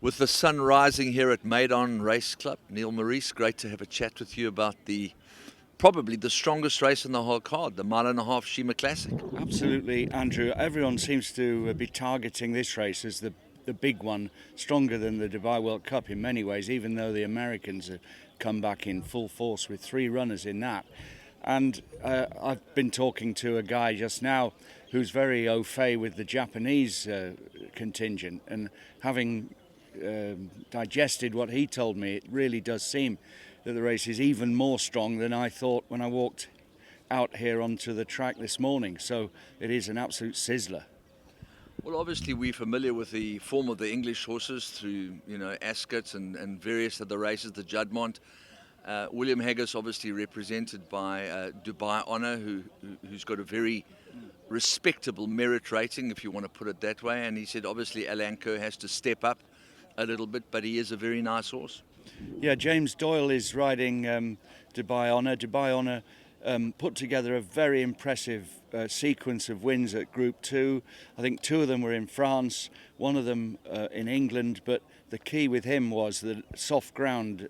With the sun rising here at Maidan Race Club, Neil Morrice, great to have a chat with you about probably the strongest race in the whole card, the mile-and-a-half Shima Classic. Absolutely, Andrew. Everyone seems to be targeting this race as the big one, stronger than the Dubai World Cup in many ways, even though the Americans have come back in full force with 3 runners in that. And I've been talking to a guy just now who's very au fait with the Japanese contingent, and having digested what he told me, it really does seem that the race is even more strong than I thought when I walked out here onto the track this morning. So it is an absolute sizzler. Well, obviously we're familiar with the form of the English horses through, Ascot and various other races, the Juddmonte. William Haggas obviously represented by Dubai Honour, who's got a very respectable merit rating, if you want to put it that way. And he said obviously Alain Kerr has to step up a little bit, but he is a very nice horse. Yeah, James Doyle is riding Dubai Honour. Dubai Honour put together a very impressive sequence of wins at Group 2. I think 2 of them were in France, one of them in England, but the key with him was that soft ground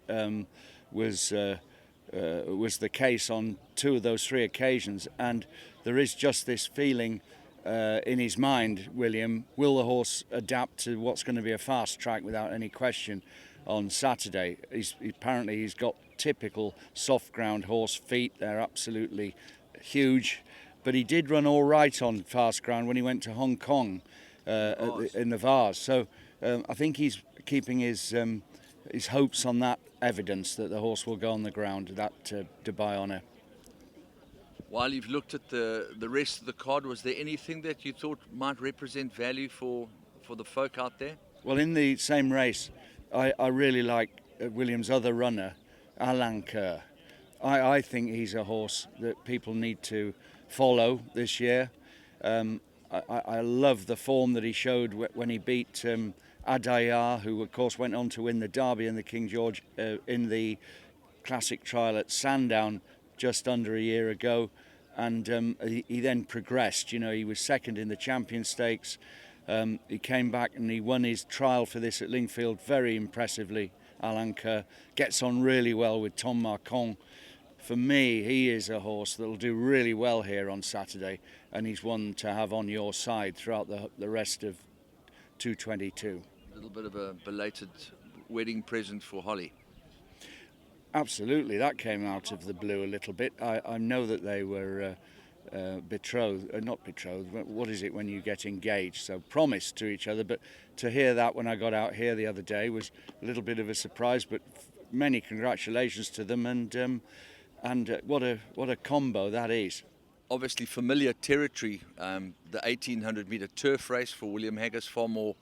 was the case on 2 of those 3 occasions, and there is just this feeling in his mind, William, will the horse adapt to what's going to be a fast track without any question on Saturday? Apparently he's got typical soft ground horse feet. They're absolutely huge, but he did run all right on fast ground when he went to Hong Kong in the Vars. So I think he's keeping his hopes on that evidence that the horse will go on the ground, that Dubai Honour. While you've looked at the rest of the card, was there anything that you thought might represent value for the folk out there? Well, in the same race, I really like William's other runner, Alain Kerr. I think he's a horse that people need to follow this year. I love the form that he showed when he beat Adayar, who of course went on to win the Derby and the King George in the classic trial at Sandown just under a year ago, and he then progressed. He was second in the Champion Stakes. He came back and he won his trial for this at Lingfield very impressively. Alain Kerr gets on really well with Tom Marcon. For me, he is a horse that will do really well here on Saturday, and he's one to have on your side throughout the rest of 222. A little bit of a belated wedding present for Holly. Absolutely, that came out of the blue a little bit. I know that they were betrothed, not betrothed, what is it when you get engaged? So promised to each other, but to hear that when I got out here the other day was a little bit of a surprise, but many congratulations to them, and what a combo that is. Obviously familiar territory, the 1800 metre turf race for William Haggas, far more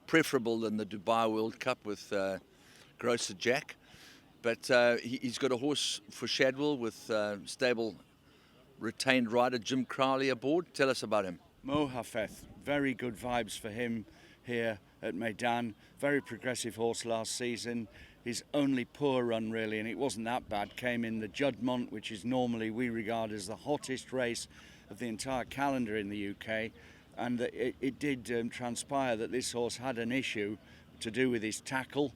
preferable than the Dubai World Cup with Grosser Jack. But he's got a horse for Shadwell with stable retained rider Jim Crowley aboard. Tell us about him. Mo Hafeth, very good vibes for him here at Maidan. Very progressive horse last season. His only poor run really, and it wasn't that bad, came in the Juddmonte, which is normally we regard as the hottest race of the entire calendar in the UK. And it did transpire that this horse had an issue to do with his tackle,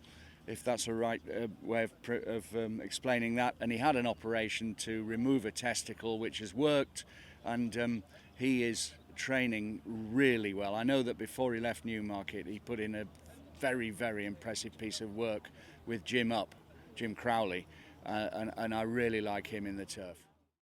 if that's a right way of explaining that. And he had an operation to remove a testicle, which has worked, and he is training really well. I know that before he left Newmarket, he put in a very, very impressive piece of work with Jim Crowley, and I really like him in the turf.